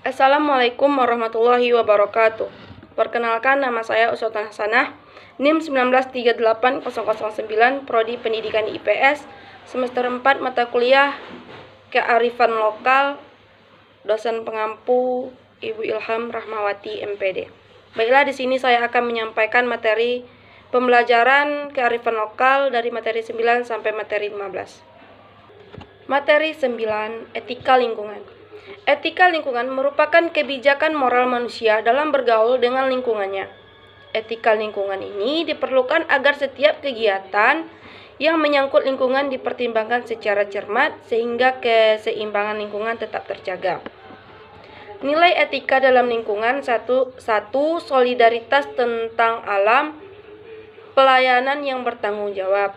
Assalamualaikum warahmatullahi wabarakatuh. Perkenalkan, nama saya Uswatun Hasanah, NIM 1938009, Prodi Pendidikan IPS, semester 4, mata kuliah Kearifan Lokal, dosen pengampu Ibu Ilham Rahmawati MPD. Baiklah, di sini saya akan menyampaikan materi pembelajaran kearifan lokal dari materi 9 sampai materi 15. Materi 9, etika lingkungan. Etika lingkungan merupakan kebijakan moral manusia dalam bergaul dengan lingkungannya. Etika lingkungan ini diperlukan agar setiap kegiatan yang menyangkut lingkungan dipertimbangkan secara cermat sehingga keseimbangan lingkungan tetap terjaga. Nilai etika dalam lingkungan: satu, solidaritas tentang alam, pelayanan yang bertanggung jawab.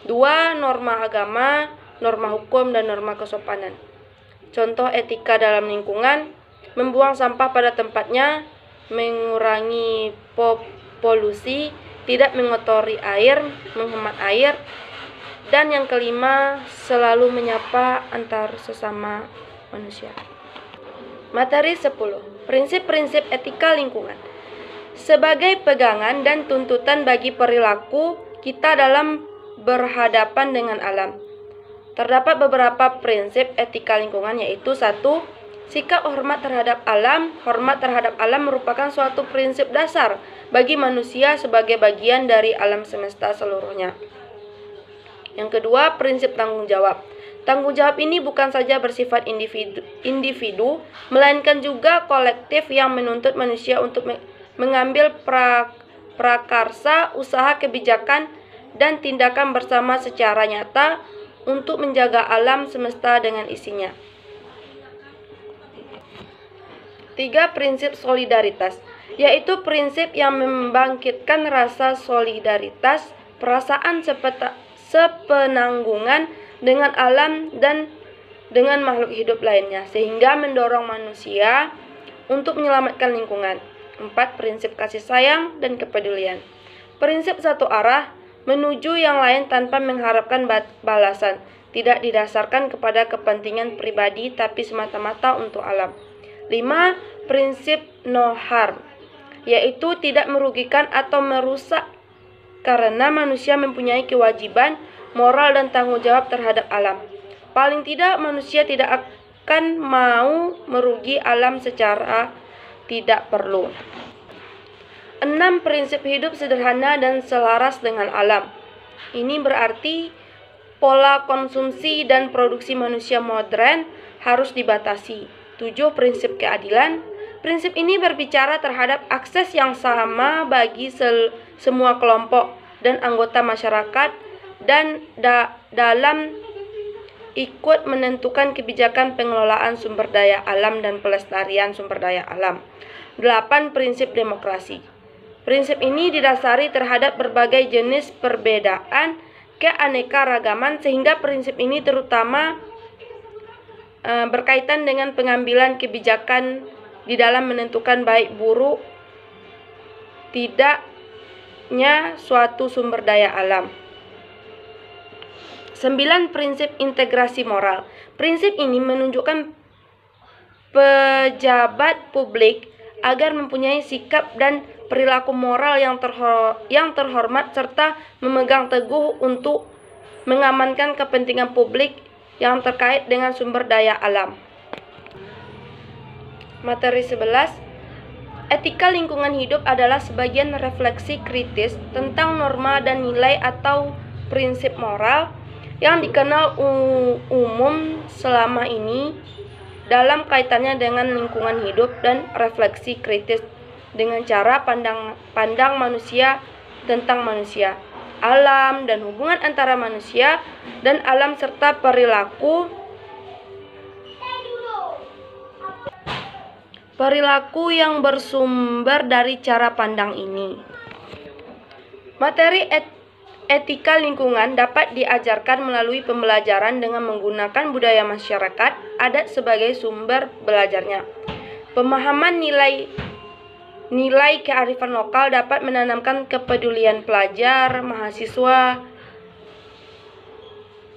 2. Norma agama, norma hukum, dan norma kesopanan. Contoh etika dalam lingkungan: membuang sampah pada tempatnya, mengurangi polusi, tidak mengotori air, menghemat air, dan yang kelima, selalu menyapa antar sesama manusia. Materi 10. Prinsip-prinsip etika lingkungan. Sebagai pegangan dan tuntutan bagi perilaku kita dalam berhadapan dengan alam, terdapat beberapa prinsip etika lingkungan, yaitu 1. Sikap hormat terhadap alam. Hormat terhadap alam merupakan suatu prinsip dasar bagi manusia sebagai bagian dari alam semesta seluruhnya. Yang kedua, prinsip tanggung jawab. Tanggung jawab ini bukan saja bersifat individu, melainkan juga kolektif yang menuntut manusia untuk mengambil prakarsa, usaha, kebijakan, dan tindakan bersama secara nyata untuk menjaga alam semesta dengan isinya. 3. Prinsip solidaritas, yaitu prinsip yang membangkitkan rasa solidaritas, perasaan sepenanggungan dengan alam dan dengan makhluk hidup lainnya, sehingga mendorong manusia untuk menyelamatkan lingkungan. 4. Prinsip kasih sayang dan kepedulian, prinsip satu arah menuju yang lain tanpa mengharapkan balasan, tidak didasarkan kepada kepentingan pribadi tapi semata-mata untuk alam. 5. Prinsip no harm, yaitu tidak merugikan atau merusak karena manusia mempunyai kewajiban moral dan tanggung jawab terhadap alam. Paling tidak manusia tidak akan mau merugi alam secara tidak perlu. 6. Prinsip hidup sederhana dan selaras dengan alam. Ini berarti pola konsumsi dan produksi manusia modern harus dibatasi. 7. Prinsip keadilan. Prinsip ini berbicara terhadap akses yang sama bagi semua kelompok dan anggota masyarakat dan dalam ikut menentukan kebijakan pengelolaan sumber daya alam dan pelestarian sumber daya alam. 8. Prinsip demokrasi. Prinsip ini didasari terhadap berbagai jenis perbedaan keanekaragaman, sehingga prinsip ini terutama berkaitan dengan pengambilan kebijakan di dalam menentukan baik buruk tidaknya suatu sumber daya alam. 9. Prinsip integrasi moral. Prinsip ini menunjukkan pejabat publik agar mempunyai sikap dan perilaku moral yang terhormat serta memegang teguh untuk mengamankan kepentingan publik yang terkait dengan sumber daya alam. Materi 11. Etika lingkungan hidup adalah sebagian refleksi kritis tentang norma dan nilai atau prinsip moral yang dikenal umum selama ini dalam kaitannya dengan lingkungan hidup dan refleksi kritis dengan cara pandang manusia tentang manusia, alam, dan hubungan antara manusia dan alam serta perilaku yang bersumber dari cara pandang ini. Materi etika lingkungan dapat diajarkan melalui pembelajaran dengan menggunakan budaya masyarakat adat sebagai sumber belajarnya. Pemahaman nilai kearifan lokal dapat menanamkan kepedulian pelajar, mahasiswa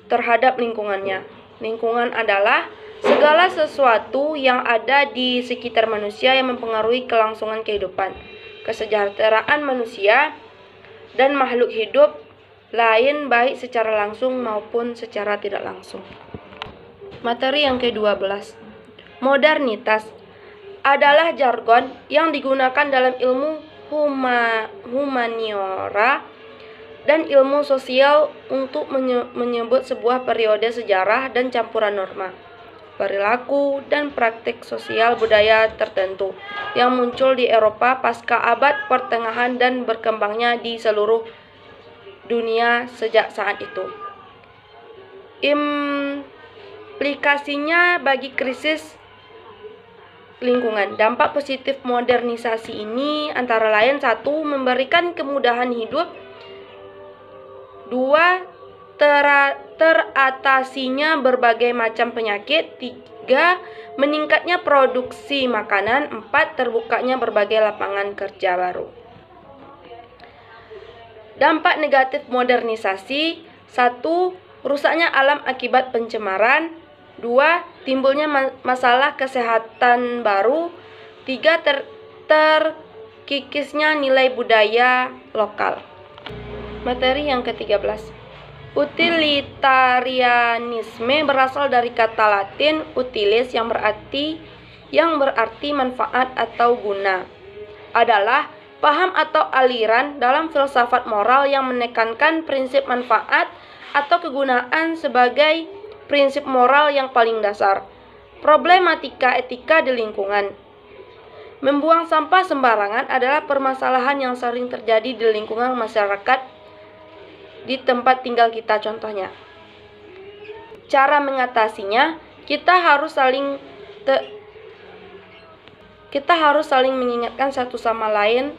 terhadap lingkungannya. Lingkungan adalah segala sesuatu yang ada di sekitar manusia yang mempengaruhi kelangsungan kehidupan, kesejahteraan manusia, dan makhluk hidup lain baik secara langsung maupun secara tidak langsung. Materi yang ke-12. Modernitas adalah jargon yang digunakan dalam ilmu humaniora dan ilmu sosial untuk menyebut sebuah periode sejarah dan campuran norma, perilaku, dan praktik sosial budaya tertentu yang muncul di Eropa pasca abad pertengahan dan berkembangnya di seluruh dunia sejak saat itu. Implikasinya bagi krisis lingkungan. Dampak positif modernisasi ini antara lain: 1. Memberikan kemudahan hidup. 2. Teratasinya berbagai macam penyakit. 3. Meningkatnya produksi makanan. 4. Terbukanya berbagai lapangan kerja baru. Dampak negatif modernisasi: 1. Rusaknya alam akibat pencemaran. 2. Timbulnya masalah kesehatan baru. 3. Terkikisnya nilai budaya lokal. Materi yang ke-13. Utilitarianisme berasal dari kata Latin utilis yang berarti manfaat atau guna. Adalah paham atau aliran dalam filsafat moral yang menekankan prinsip manfaat atau kegunaan sebagai prinsip moral yang paling dasar. Problematika etika di lingkungan. Membuang sampah sembarangan adalah permasalahan yang sering terjadi di lingkungan masyarakat di tempat tinggal kita. Contohnya, cara mengatasinya, kita harus saling mengingatkan satu sama lain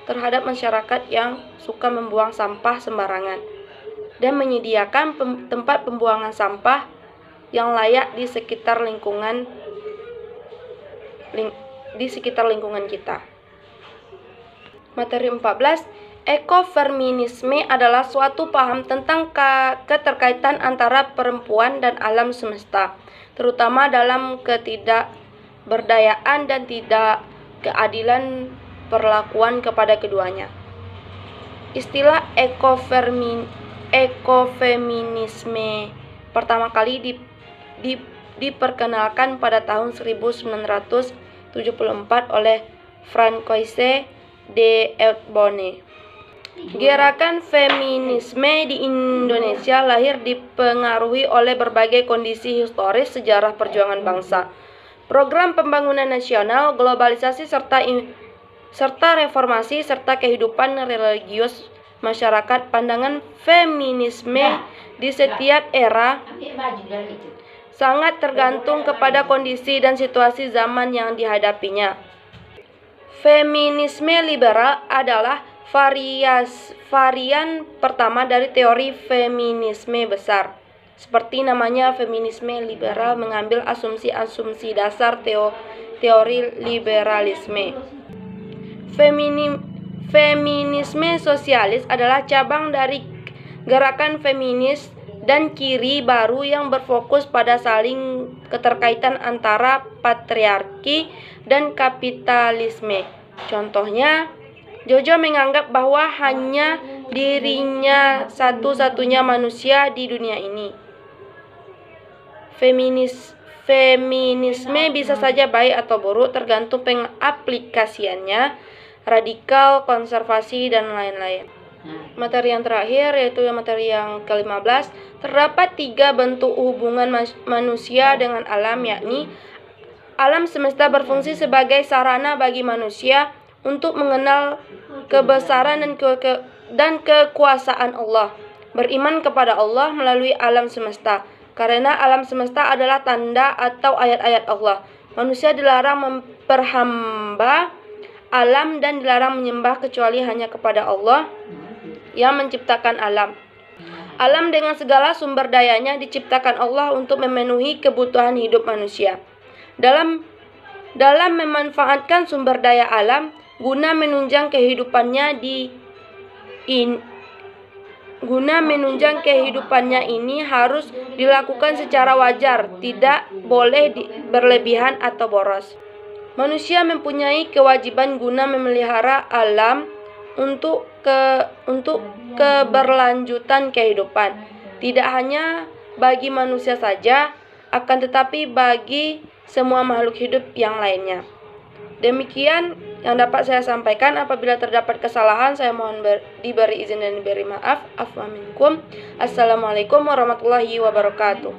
terhadap masyarakat yang suka membuang sampah sembarangan dan menyediakan tempat pembuangan sampah yang layak di sekitar lingkungan kita. Materi 14. Ekofeminisme adalah suatu paham tentang keterkaitan antara perempuan dan alam semesta, terutama dalam ketidakberdayaan dan tidak keadilan perlakuan kepada keduanya. Istilah ekofeminisme pertama kali diperkenalkan pada tahun 1974 oleh Francoise de Eutbone. Gerakan feminisme di Indonesia lahir dipengaruhi oleh berbagai kondisi historis sejarah perjuangan bangsa, program pembangunan nasional, globalisasi, serta reformasi, serta kehidupan religius masyarakat. Pandangan feminisme di setiap era sangat tergantung kepada kondisi dan situasi zaman yang dihadapinya. Feminisme liberal adalah varian pertama dari teori feminisme besar. Seperti namanya, feminisme liberal mengambil asumsi-asumsi dasar teori liberalisme. Feminisme sosialis adalah cabang dari gerakan feminis dan kiri baru yang berfokus pada saling keterkaitan antara patriarki dan kapitalisme. Contohnya, Jojo menganggap bahwa hanya dirinya satu-satunya manusia di dunia ini. Feminisme bisa saja baik atau buruk tergantung pengaplikasiannya, radikal, konservasi, dan lain-lain. Materi yang terakhir yaitu materi yang ke-15. Terdapat 3 bentuk hubungan manusia dengan alam, yakni alam semesta berfungsi sebagai sarana bagi manusia untuk mengenal kebesaran dan kekuasaan Allah. Beriman kepada Allah melalui alam semesta, karena alam semesta adalah tanda atau ayat-ayat Allah. Manusia dilarang memperhamba alam dan dilarang menyembah kecuali hanya kepada Allah yang menciptakan alam. Alam dengan segala sumber dayanya diciptakan Allah untuk memenuhi kebutuhan hidup manusia. Dalam memanfaatkan sumber daya alam guna menunjang kehidupannya guna menunjang kehidupannya ini harus dilakukan secara wajar, tidak boleh berlebihan atau boros. Manusia mempunyai kewajiban guna memelihara alam untuk keberlanjutan kehidupan, tidak hanya bagi manusia saja, akan tetapi bagi semua makhluk hidup yang lainnya. Demikian yang dapat saya sampaikan. Apabila terdapat kesalahan, saya mohon diberi izin dan diberi maaf. Afwan minkum. Assalamualaikum warahmatullahi wabarakatuh.